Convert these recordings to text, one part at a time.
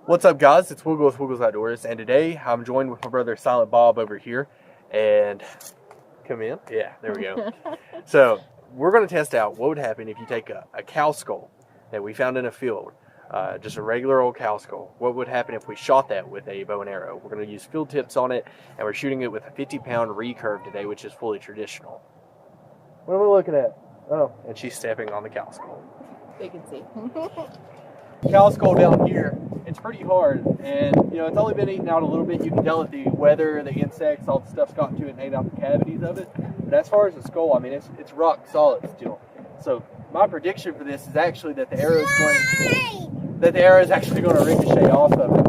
What's up, guys? It's Wiggle with Wiggles Outdoors, and today I'm joined with my brother Silent Bob over here. And come in. Yeah, there we go. So we're going to test out what would happen if you take a cow skull that we found in a field, just a regular old cow skull. What would happen if we shot that with a bow and arrow? We're going to use field tips on it, and we're shooting it with a 50-pound recurve today, which is fully traditional. What are we looking at? Oh, and she's stepping on the cow skull. You can see. Cow skull down here, it's pretty hard, and it's only been eaten out a little bit. You can tell that the weather, the insects, all the stuff's gotten to it and ate out the cavities of it. But as far as the skull, I mean, it's rock solid still. So my prediction for this is actually that the arrow is actually going to ricochet off of it.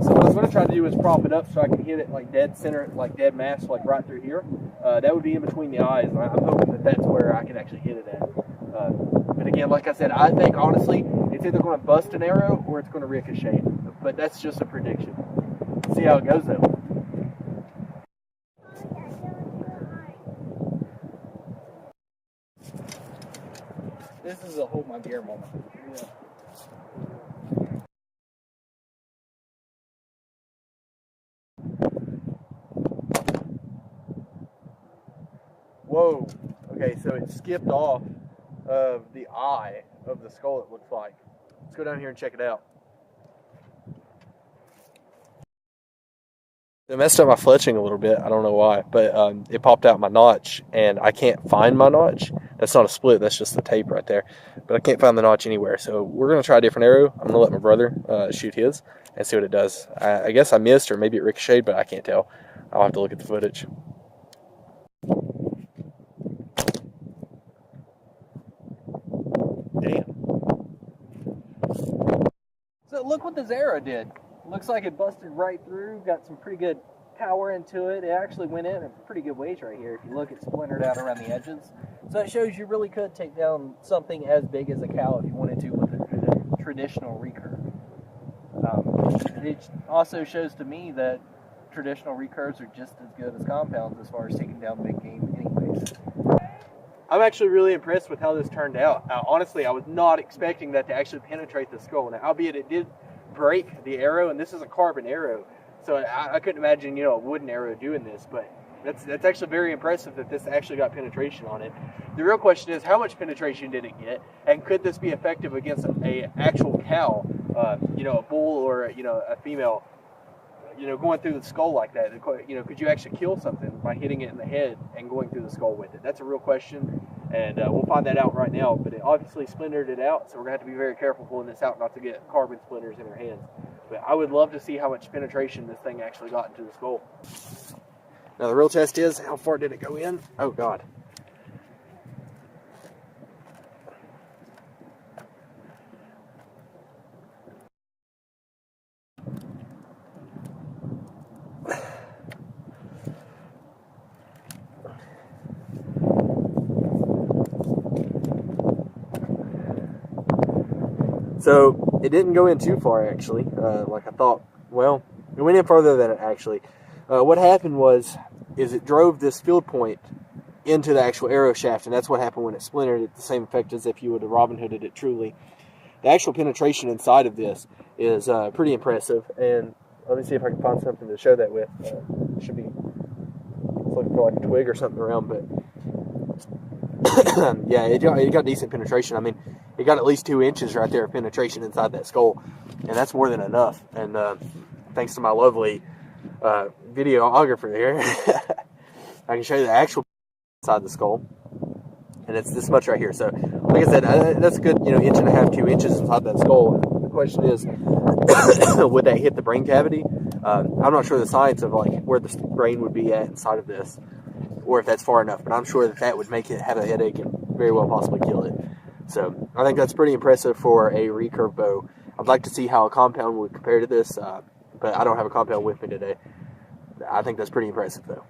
So what I'm going to try to do is prop it up so I can hit it like dead center, like dead mass, like right through here. That would be in between the eyes, and I'm hoping that that's where I can actually hit it at. But again, like I said, I think honestly it's either going to bust an arrow or it's going to ricochet. But that's just a prediction. See how it goes though. This is a hold my beer moment. Yeah. Whoa. Okay, so it skipped off of the eye of the skull, it looks like. Let's go down here and check it out. It messed up my fletching a little bit. I don't know why, but it popped out my notch, and I can't find my notch. That's not a split. That's just the tape right there. But I can't find the notch anywhere. So we're going to try a different arrow. I'm going to let my brother shoot his and see what it does. I guess I missed, or maybe it ricocheted, but I can't tell. I'll have to look at the footage. Damn. So look what this arrow did. Looks like it busted right through, got some pretty good power into it. It actually went in a pretty good ways right here. If you look, it splintered out around the edges. So it shows you really could take down something as big as a cow if you wanted to with a traditional recurve. It also shows to me that traditional recurves are just as good as compounds as far as taking down big game anyways. I'm actually really impressed with how this turned out. Honestly, I was not expecting that to actually penetrate the skull. Now, albeit it did break the arrow, and this is a carbon arrow, so I couldn't imagine a wooden arrow doing this, but that's actually very impressive that this actually got penetration on it. The real question is, how much penetration did it get, and could this be effective against a actual cow, a bull or a female, going through the skull like that? Could you actually kill something by hitting it in the head and going through the skull with it? That's a real question, and we'll find that out right now. But it obviously splintered it out, so we're going to have to be very careful pulling this out not to get carbon splinters in our hands. But I would love to see how much penetration this thing actually got into the skull. Now the real test is, how far did it go in? Oh God. So it didn't go in too far, actually, like I thought. Well, it went in farther than it actually. What happened is it drove this field point into the actual arrow shaft, and that's what happened when it splintered. It's the same effect as if you would have Robin Hooded it truly. The actual penetration inside of this is pretty impressive, and let me see if I can find something to show that with. It should be looking for like a twig or something around, but yeah, it got decent penetration. I mean, it got at least 2 inches right there of penetration inside that skull, and that's more than enough. And thanks to my lovely videographer here, I can show you the actual inside the skull, and it's this much right here. So, like I said, that's a good 1.5 to 2 inches inside that skull. The question is, would that hit the brain cavity? I'm not sure the science of like where the brain would be at inside of this, or if that's far enough, but I'm sure that would make it have a headache and very well possibly kill it. So I think that's pretty impressive for a recurve bow. I'd like to see how a compound would compare to this, but I don't have a compound with me today. I think that's pretty impressive though.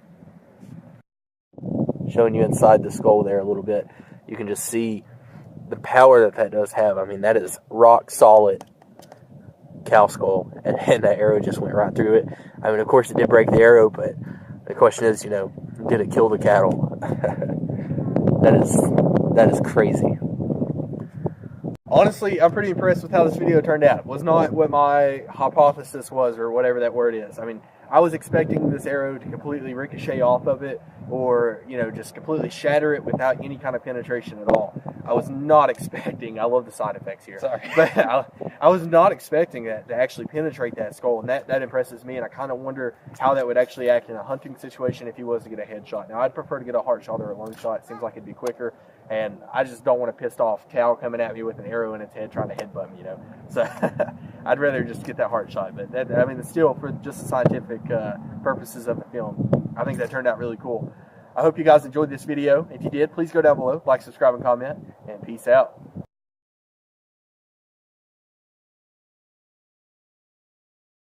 Showing you inside the skull there a little bit, you can just see the power that does have. I mean, that is rock solid cow skull, and that arrow just went right through it. I mean, of course it did break the arrow, but the question is, did it kill the cattle? That is crazy. Honestly, I'm pretty impressed with how this video turned out. It was not what my hypothesis was, or whatever that word is. I mean, I was expecting this arrow to completely ricochet off of it, or, you know, just completely shatter it without any kind of penetration at all. I was not expecting, I love the side effects here. Sorry. But I was not expecting that to actually penetrate that skull, and that impresses me, and I kind of wonder how that would actually act in a hunting situation if he was to get a headshot. Now, I'd prefer to get a heart shot or a lung shot. It seems like it'd be quicker, and I just don't want a pissed off cow coming at me with an arrow in its head trying to headbutt me, you know. So I'd rather just get that heart shot. But that, I mean, still, for just the scientific purposes of the film, I think that turned out really cool. I hope you guys enjoyed this video. If you did, please go down below, like, subscribe, and comment, and peace out.